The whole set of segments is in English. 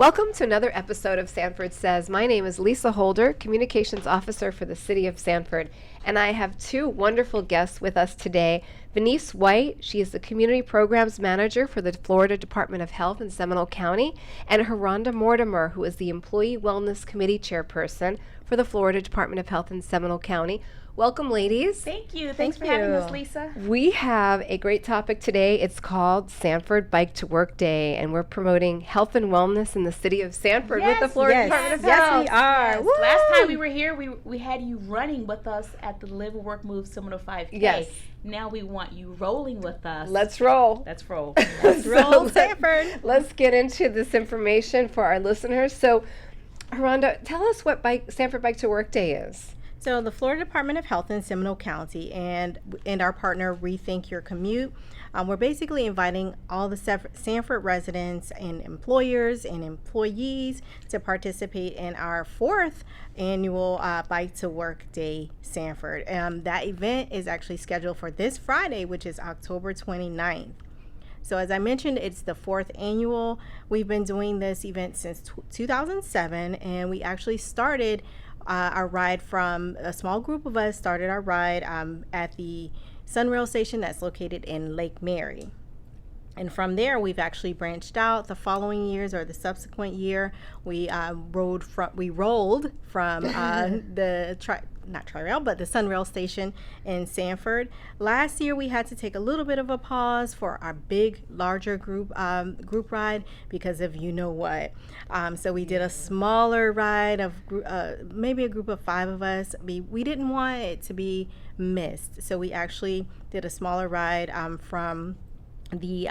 Welcome to another episode of Sanford Says. My name is Lisa Holder, Communications Officer for the City of Sanford, and I have two wonderful guests with us today. Venice White, she is the Community Programs Manager for the Florida Department of Health in Seminole County, and Rhonda Mortimer, who is the Employee Wellness Committee Chairperson for the Florida Department of Health in Seminole County. Welcome, ladies. Thank you. Thanks for having us, Lisa. We have a great topic today. It's called Sanford Bike to Work Day, and we're promoting health and wellness in the city of Sanford with the Florida Department of Health. Yes, we are. Yes. Last time we were here, we had you running with us at the Live, Work, Move Seminole 5K. Yes. Now we want you rolling with us. Let's roll. Let's roll. Let's roll, Sanford. Let's get into this information for our listeners. So, Rhonda, tell us what Sanford Bike to Work Day is. So the Florida Department of Health in Seminole County and our partner reThink, Your Commute, we're basically inviting all the Sanford residents and employers and employees to participate in our fourth annual Bike to Work Day Sanford. That event is actually scheduled for this Friday, which is October 29th. So as I mentioned, it's the fourth annual. We've been doing this event since 2007, and we actually started our ride from a small group of us started our ride at the Sunrail station that's located in Lake Mary. And from there, we've actually branched out. The following years or the subsequent year, we rolled from the Sunrail station in Sanford. Last year, we had to take a little bit of a pause for our big, larger group ride because of you know what. So we did a smaller ride of maybe a group of 5 of us. We didn't want it to be missed, so we actually did a smaller ride from the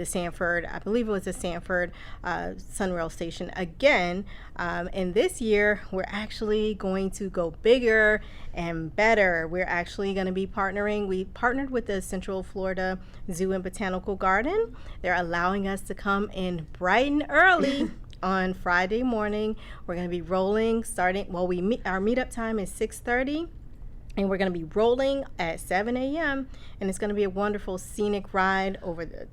Sanford, I believe it was the Sanford Sunrail station again. And this year, we're actually going to go bigger and better. We're actually going to be we partnered with the Central Florida Zoo and Botanical Garden. They're allowing us to come in bright and early on Friday morning. We're going to be rolling our meetup time is 6:30. And we're going to be rolling at 7 a.m. and it's going to be a wonderful scenic ride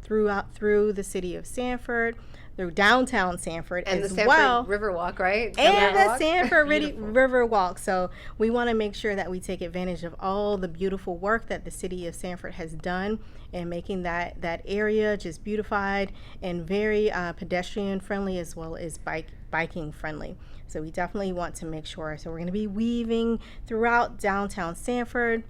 through the city of Sanford, through downtown Sanford, and as the Sanford well. River Walk, right? And the Sanford River Walk. So we want to make sure that we take advantage of all the beautiful work that the city of Sanford has done in making that area just beautified and very pedestrian friendly as well as biking friendly. So we definitely want to make sure. So we're going to be weaving throughout downtown Sanford,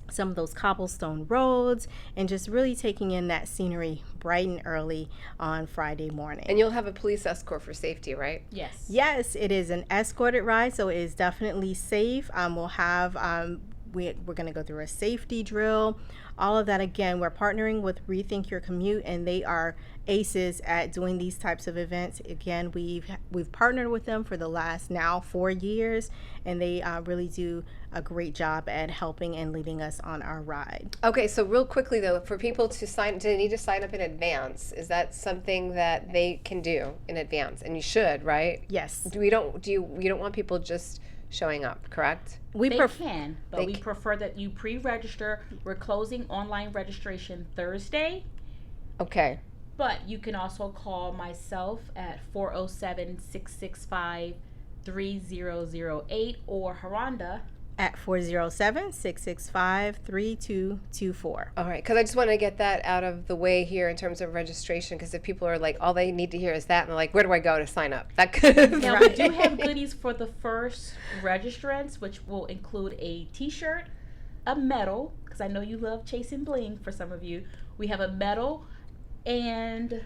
some of those cobblestone roads, and just really taking in that scenery bright and early on Friday morning. And you'll have a police escort for safety, right? Yes. Yes, it is an escorted ride, so it is definitely safe. We'll have we're going to go through a safety drill. All of that, again, we're partnering with reThink Your Commute, and they are aces at doing these types of events. Again, we've partnered with them for the last now 4 years, and they really do a great job at helping and leading us on our ride. Okay, so real quickly though, for people to need to sign up in advance, is that something that they can do in advance? And you should, right? Yes. You don't want people just showing up, correct? We prefer that you pre-register. We're closing online registration Thursday. Okay. But you can also call myself at 407-665-3008 or Rhonda at 407-665-3224. All right, because I just want to get that out of the way here in terms of registration, because if people are like, all they need to hear is that, and they're like, where do I go to sign up? That could Now, we do have goodies for the first registrants, which will include a t-shirt, a medal, because I know you love chasing bling for some of you. We have a medal and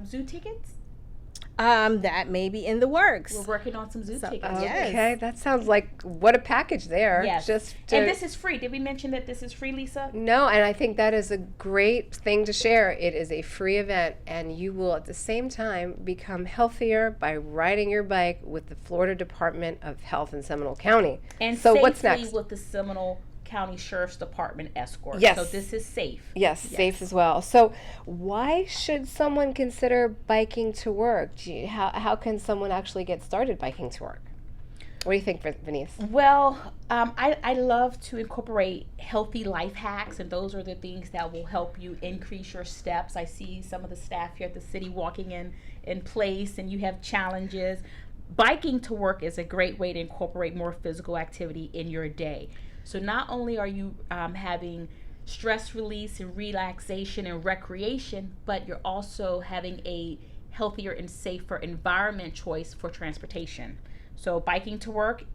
zoo tickets. That may be in the works. We're working on some zoo tickets. Yes. Okay, that sounds like what a package there. Yes. And this is free. Did we mention that this is free, Lisa? No, and I think that is a great thing to share. It is a free event, and you will at the same time become healthier by riding your bike with the Florida Department of Health in Seminole County. And so safely what's next? With the Seminole County Sheriff's Department escort. Yes. So this is safe. Yes, safe as well. So why should someone consider biking to work? How can someone actually get started biking to work? What do you think, Venice? Well, I love to incorporate healthy life hacks, and those are the things that will help you increase your steps. I see some of the staff here at the city walking in place, and you have challenges. Biking to work is a great way to incorporate more physical activity in your day. So not only are you having stress release and relaxation and recreation, but you're also having a healthier and safer environment choice for transportation. So biking to work,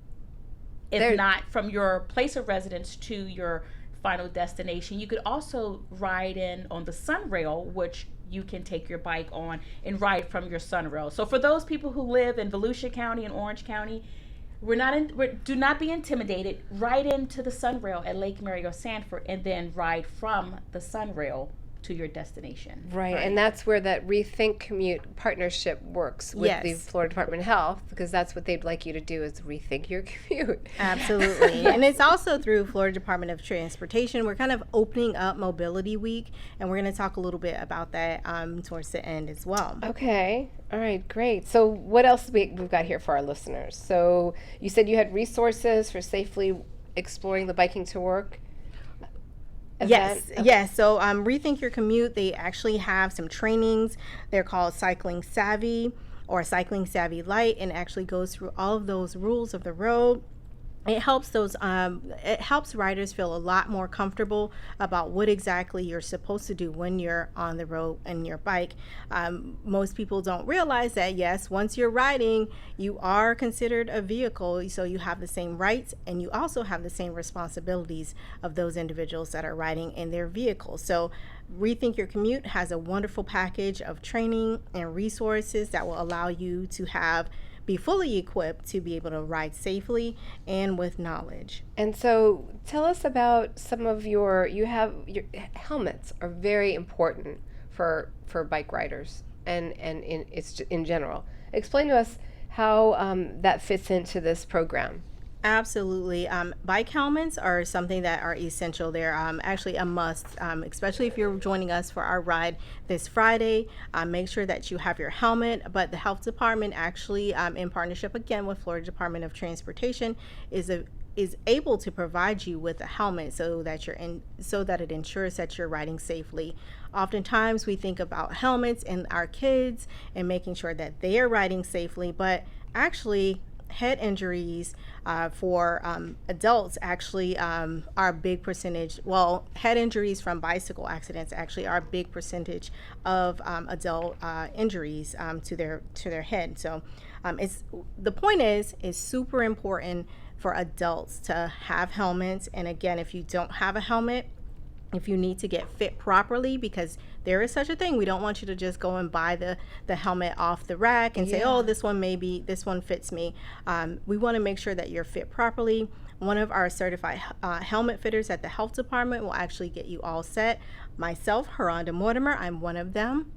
if not from your place of residence to your final destination, you could also ride in on the Sunrail, which you can take your bike on and ride from your Sunrail. So for those people who live in Volusia County and Orange County, do not be intimidated. Ride into the Sunrail at Lake Mary or Sanford, and then ride from the Sunrail to your destination. Right, and that's where that reThink Commute partnership works with the Florida Department of Health, because that's what they'd like you to do is rethink your commute. Absolutely. And it's also through Florida Department of Transportation. We're kind of opening up Mobility Week, and we're going to talk a little bit about that towards the end as well. Okay. All right, great. So what else we've got here for our listeners? So you said you had resources for safely exploring the biking to work event? Yes. So Rethink Your Commute, they actually have some trainings. They're called Cycling Savvy or Cycling Savvy Light, and actually goes through all of those rules of the road. It helps riders feel a lot more comfortable about what exactly you're supposed to do when you're on the road and your bike. Most people don't realize that, yes, once you're riding, you are considered a vehicle, so you have the same rights and you also have the same responsibilities of those individuals that are riding in their vehicles. So Rethink Your Commute has a wonderful package of training and resources that will allow you to be fully equipped to be able to ride safely and with knowledge. And so tell us about some of your helmets are very important for bike riders and in general. Explain to us how that fits into this program. Absolutely. Bike helmets are something that are essential. They're actually a must, especially if you're joining us for our ride this Friday. Make sure that you have your helmet. But the health department actually, in partnership again with Florida Department of Transportation, is able to provide you with a helmet so that it ensures that you're riding safely. Oftentimes we think about helmets and our kids and making sure that they are riding safely, but actually head injuries for adults actually are a big percentage. Well, head injuries from bicycle accidents actually are a big percentage of adult injuries to their head. So the point is super important for adults to have helmets. And again, if you don't have a helmet, if you need to get fit properly, because there is such a thing, we don't want you to just go and buy the helmet off the rack and say, oh, this one fits me. We want to make sure that you're fit properly. One of our certified helmet fitters at the health department will actually get you all set. Myself, Haronda Mortimer, I'm one of them.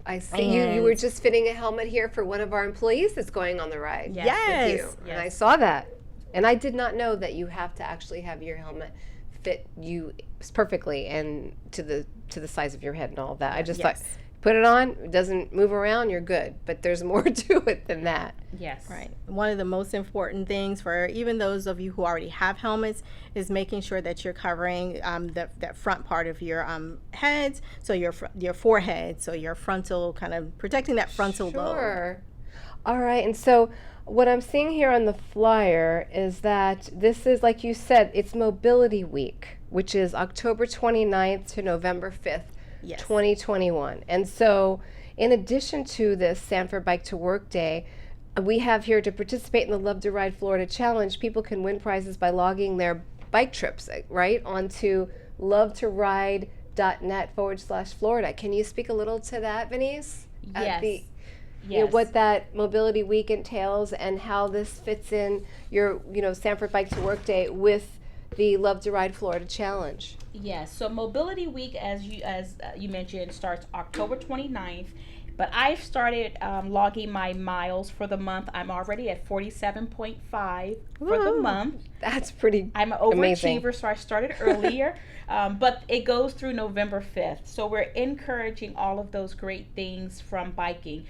I see you were just fitting a helmet here for one of our employees that's going on the ride. Yes. With you. Yes. And I saw that. And I did not know that you have to actually have your helmet fit you perfectly and to the size of your head and all of that. I just thought, put it on, it doesn't move around, you're good. But there's more to it than that. Yes. Right. One of the most important things for even those of you who already have helmets is making sure that you're covering that front part of your heads, so your forehead, so your frontal, kind of protecting that frontal lobe. Sure. All right, and so what I'm seeing here on the flyer is that this is, like you said, it's Mobility Week, which is October 29th to November 5th, 2021. And so in addition to this Sanford Bike to Work Day, we have here to participate in the Love to Ride Florida Challenge. People can win prizes by logging their bike trips, right, onto lovetoride.net/Florida. Can you speak a little to that, Venice? Yes. What that Mobility Week entails and how this fits in your, Sanford Bike to Work Day with the Love to Ride Florida Challenge. Yes. So Mobility Week, as you mentioned, starts October 29th. But I've started logging my miles for the month. I'm already at 47.5 for the Woo. month. That's pretty I'm an amazing. overachiever, so I started earlier. But it goes through November 5th. So we're encouraging all of those great things from biking.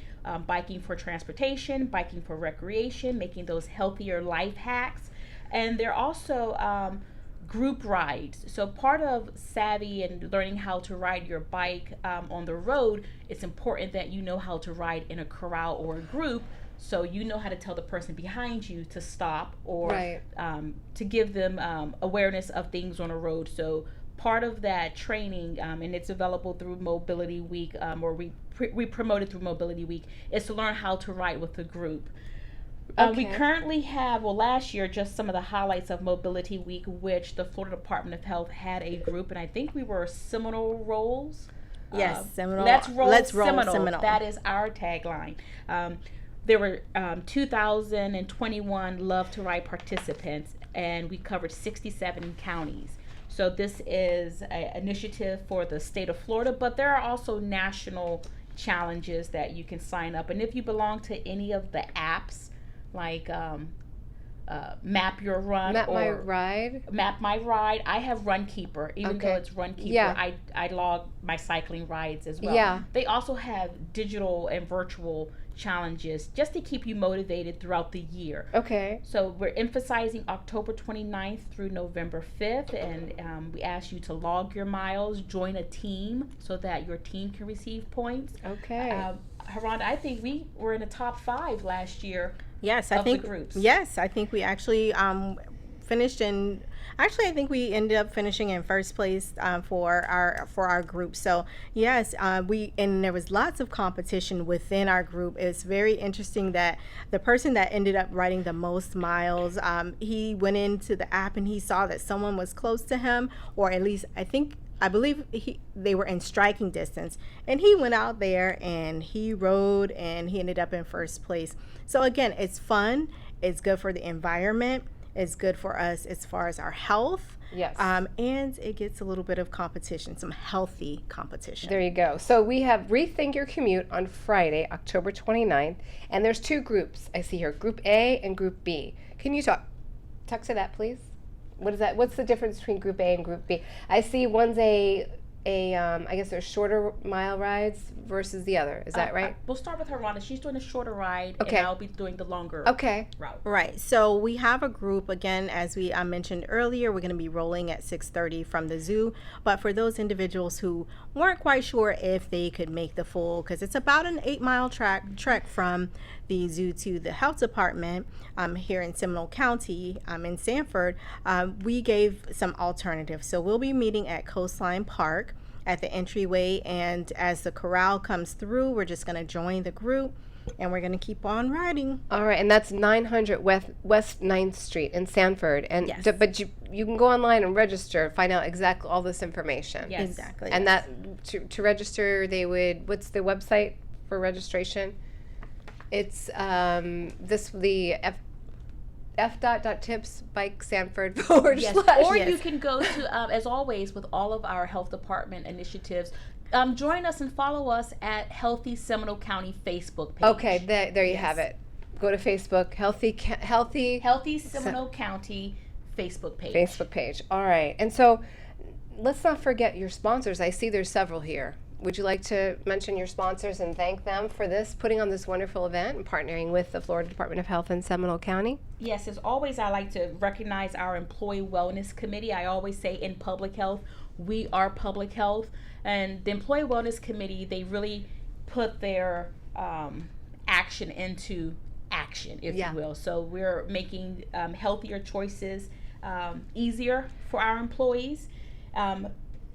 Biking for transportation, biking for recreation, making those healthier life hacks. And they're also group rides. So part of savvy and learning how to ride your bike on the road, it's important that you know how to ride in a corral or a group, so you know how to tell the person behind you to stop, or Right. to give them awareness of things on a road. So part of that training, and it's available through Mobility Week, or we promote it through Mobility Week, is to learn how to ride with a group. We Okay. currently have, well, last year, just some of the highlights of Mobility Week, which the Florida Department of Health had a group, and I think we were Seminole Rolls. Yes, Seminole. Let's roll, Let's roll Seminole. Seminole. That is our tagline. There were 2,021 Love to Ride participants, and we covered 67 counties. So this is an initiative for the state of Florida, but there are also national challenges that you can sign up. And if you belong to any of the apps, like Map Your Run Map or My Ride. Map My Ride, I have Runkeeper. Even Okay. though it's Runkeeper, Yeah. I log my cycling rides as well. Yeah. They also have digital and virtual challenges just to keep you motivated throughout the year. Okay. So we're emphasizing October 29th through November 5th, and we ask you to log your miles, join a team so that your team can receive points. Okay. Haronda, I think we were in the top 5 last year. Yes, of I think the groups. Yes, I think we actually finished in. Actually, I think we ended up finishing in first place for our group. So yes, and there was lots of competition within our group. It's very interesting that the person that ended up riding the most miles, he went into the app and he saw that someone was close to him, or at least I believe they were in striking distance, and he went out there and he rode and he ended up in first place. So again, it's fun, it's good for the environment, it's good for us as far as our health. Yes. And it gets a little bit of competition, some healthy competition. There you go. So we have Rethink Your Commute on Friday, October 29th, and there's 2 groups I see here, Group A and Group B. Can you talk to that, please? What is that? What's the difference between Group A and Group B? I see one's I guess there's shorter mile rides versus the other. Is that right? We'll start with Haronda. She's doing the shorter ride, Okay. and I'll be doing the longer Okay. route. Right. So we have a group, again, as we mentioned earlier, we're going to be rolling at 6:30 from the zoo. But for those individuals who weren't quite sure if they could make the full, because it's about an 8-mile trek from the zoo to the health department here in Seminole County in Sanford, we gave some alternatives. So we'll be meeting at Coastline Park at the entryway, and as the corral comes through, we're just going to join the group and we're going to keep on riding. All right, and that's 900 West 9th Street in Sanford. And Yes. but you can go online and register, find out exactly all this information. Yes. Exactly. And yes. that to register, they would. What's the website for registration? It's the f.tips bike Sanford / Yes, or you can go to, as always, with all of our health department initiatives, join us and follow us at Healthy Seminole County Facebook page. Okay, there you have it. Go to Facebook, Healthy Healthy Seminole County Facebook page. Facebook page. All right, and so let's not forget your sponsors. I see there's several here. Would you like to mention your sponsors and thank them for putting on this wonderful event and partnering with the Florida Department of Health in Seminole County? Yes, as always, I like to recognize our Employee Wellness Committee. I always say in public health, we are public health. And the Employee Wellness Committee, they really put their action into action, if you will. So we're making healthier choices easier for our employees.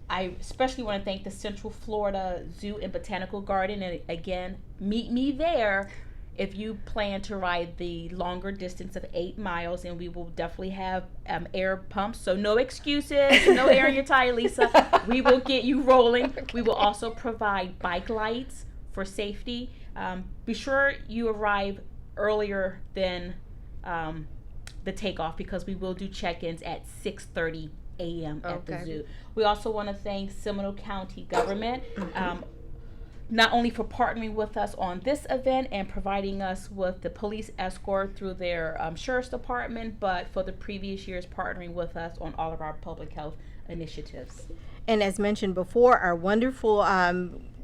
I especially want to thank the Central Florida Zoo and Botanical Garden. And again, meet me there if you plan to ride the longer distance of 8 miles. And we will definitely have air pumps. So no excuses, no air in your tire, Lisa. We will get you rolling. We will also provide bike lights for safety. Be sure you arrive earlier than the takeoff, because we will do check-ins at 6:30 a.m. at the zoo. We also want to thank Seminole County government. not only for partnering with us on this event and providing us with the police escort through their sheriff's department, but for the previous years partnering with us on all of our public health initiatives. And as mentioned before, our wonderful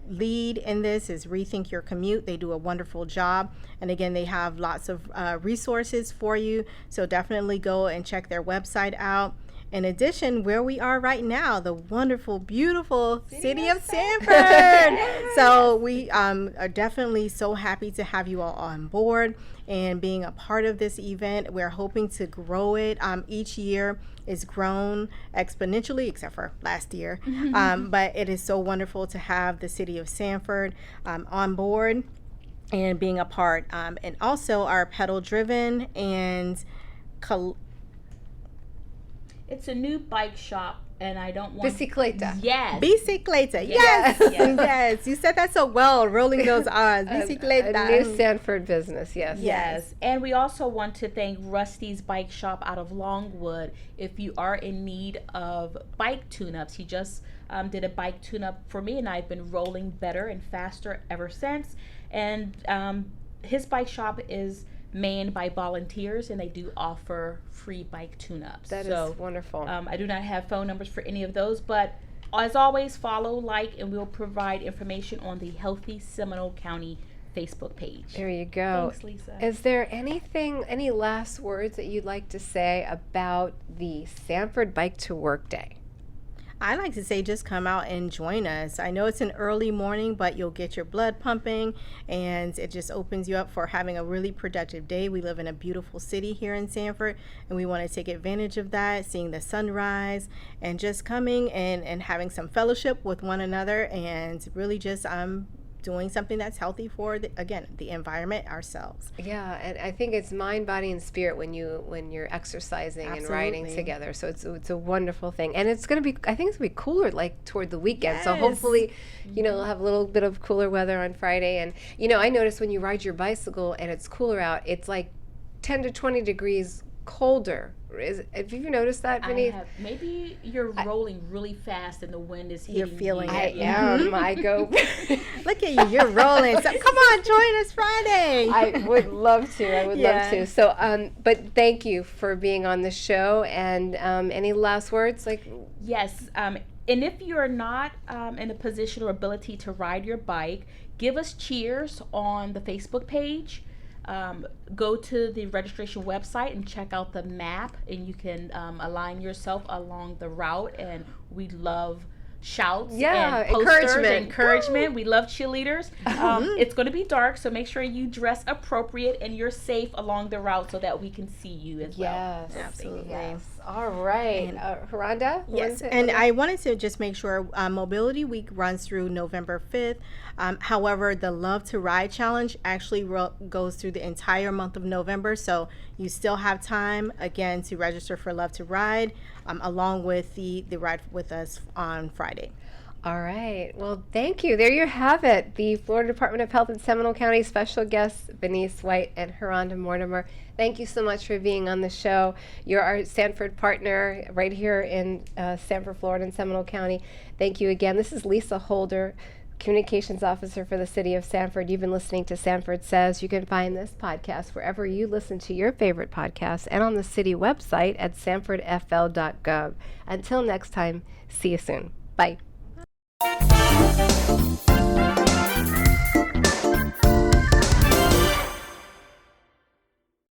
lead in this is reThink Your Commute. They do a wonderful job. And again, they have lots of resources for you. So definitely go and check their website out. In addition, where we are right now, the wonderful, beautiful city of Sanford. So we are definitely so happy to have you all on board and being a part of this event. We're hoping to grow it. Each year is grown exponentially, except for last year. But it is so wonderful to have the city of Sanford on board and being a part. And also our pedal driven and it's a new bike shop, and I don't want... Bicicleta. Yes. Bicicleta. Yes. Yes. You said that so well, rolling those R's. Bicicleta. A new Sanford business, yes. Yes. And we also want to thank Rusty's Bike Shop out of Longwood. If you are in need of bike tune-ups, he just did a bike tune-up for me, and I've been rolling better and faster ever since. And his bike shop is manned by volunteers, and they do offer free bike tune-ups. That is wonderful. I do not have phone numbers for any of those, but as always, follow, like, and we'll provide information on the Healthy Seminole County Facebook page. There you go. Thanks, Lisa. Is there any last words that you'd like to say about the Sanford Bike to Work Day? I like to say just come out and join us. I know it's an early morning, but you'll get your blood pumping, and it just opens you up for having a really productive day. We live in a beautiful city here in Sanford, and we want to take advantage of that, seeing the sunrise, and just coming and having some fellowship with one another, and really just doing something that's healthy for the environment, ourselves. Yeah, and I think it's mind, body, and spirit when you're exercising and riding together. So it's a wonderful thing, and it's gonna be. I think it's gonna be cooler like toward the weekend. Yes. So hopefully, we'll have a little bit of cooler weather on Friday. And I noticed when you ride your bicycle and it's cooler out, it's like 10 to 20 degrees colder. Have you noticed that, Vinny? I have. Maybe you're rolling really fast and the wind is hitting You're feeling you. it. I am. I go. Look at you, you're rolling. So come on, join us Friday. I would love to. I would love to. So, but thank you for being on the show. And any last words? Yes. And if you're not in a position or ability to ride your bike, give us cheers on the Facebook page. Go to the registration website and check out the map, and you can align yourself along the route. And we love shouts and posters, encouragement. We love cheerleaders. It's going to be dark, so make sure you dress appropriate and you're safe along the route so that we can see you as well. Yes, absolutely. Yes. All right, Rhonda. Yes, and I wanted to just make sure Mobility Week runs through November 5th. However, the Love to Ride Challenge actually goes through the entire month of November, so you still have time, again, to register for Love to Ride, along with the Ride with Us on Friday. All right. Well, thank you. There you have it. The Florida Department of Health and Seminole County special guests, Benice White and Rhonda Mortimer. Thank you so much for being on the show. You're our Sanford partner right here in Sanford, Florida and Seminole County. Thank you again. This is Lisa Holder, Communications Officer for the City of Sanford. You've been listening to Sanford Says. You can find this podcast wherever you listen to your favorite podcasts and on the city website at sanfordfl.gov. Until next time, see you soon. Bye.